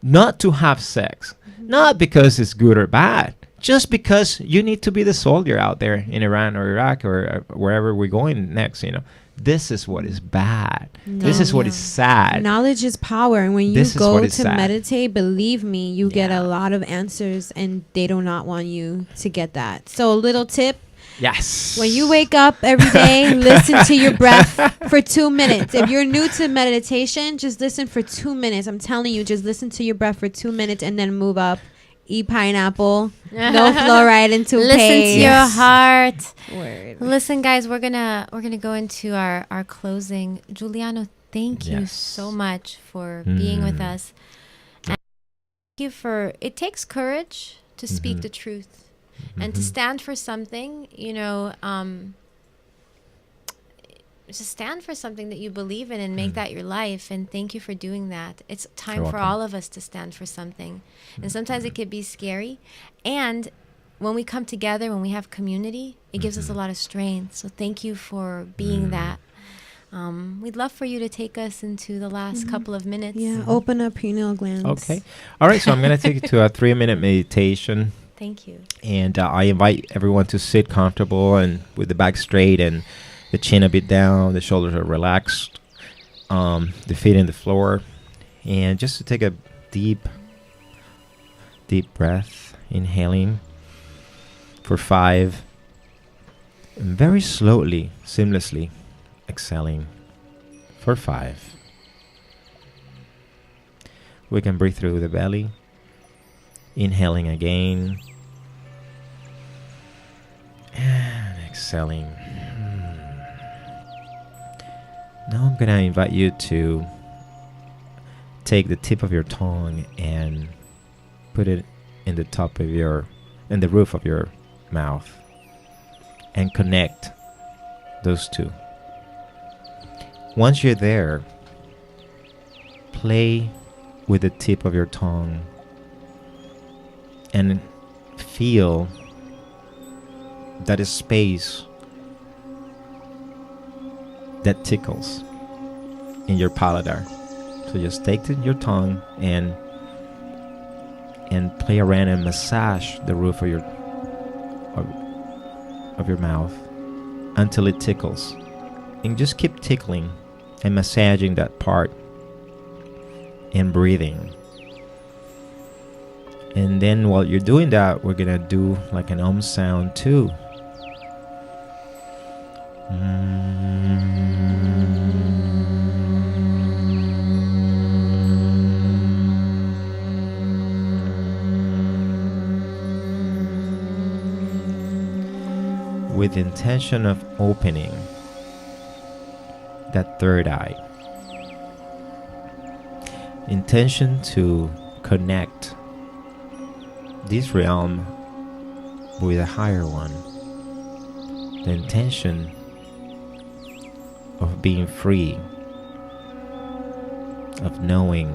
not to have sex. Not because it's good or bad, just because you need to be the soldier out there in Iran or Iraq or wherever we're going next, you know. This is what is bad. This is what is sad. Knowledge is power. And when you go to meditate, believe me, you get a lot of answers, and they do not want you to get that. So a little tip. Yes. When you wake up every day, listen to your breath for 2 minutes. If you're new to meditation, just listen for 2 minutes. I'm telling you, just listen to your breath for 2 minutes and then move up. Eat pineapple. No fluoride in toothpaste. Listen to your heart. Word. Listen, guys, we're gonna go into our closing. Giuliano, thank you so much for being with us. And thank you for, it takes courage to speak the truth. And to stand for something, you know, to stand for something that you believe in and make that your life. And thank you for doing that. It's time for all of us to stand for something. And sometimes it could be scary. And when we come together, when we have community, it gives us a lot of strength. So thank you for being that. We'd love for you to take us into the last couple of minutes. Yeah, open up pineal glands. Okay. All right, so I'm going to take you to a 3-minute meditation. Thank you. And I invite everyone to sit comfortable and with the back straight and the chin a bit down, the shoulders are relaxed, the feet in the floor, and just to take a deep breath, inhaling for 5, and very slowly, seamlessly exhaling for 5. We can breathe through the belly, inhaling again, and exhaling. Now I'm going to invite you to take the tip of your tongue and put it in the roof of your mouth and connect those two. Once you're there, play with the tip of your tongue and feel that space that tickles in your palatar. So just take your tongue and play around and massage the roof of your mouth until it tickles. And just keep tickling and massaging that part and breathing. And then while you're doing that, we're gonna do like an sound too. With intention of opening that third eye. Intention to connect this realm with a higher one. The intention of being free, of knowing,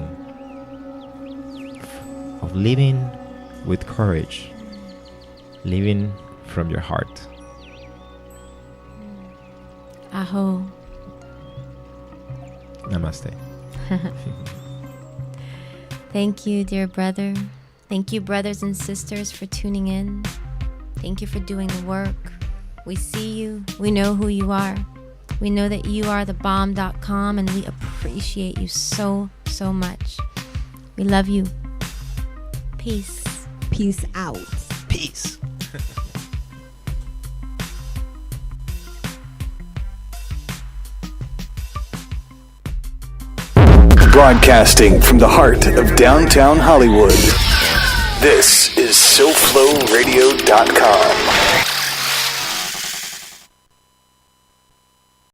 of living with courage, living from your heart. Aho. Namaste. Thank you, dear brother. Thank you, brothers and sisters, for tuning in. Thank you for doing the work. We see you. We know who you are. We know that you are thebomb.com, and we appreciate you so, so much. We love you. Peace. Peace out. Peace. Broadcasting from the heart of downtown Hollywood. This is SoFloRadio.com.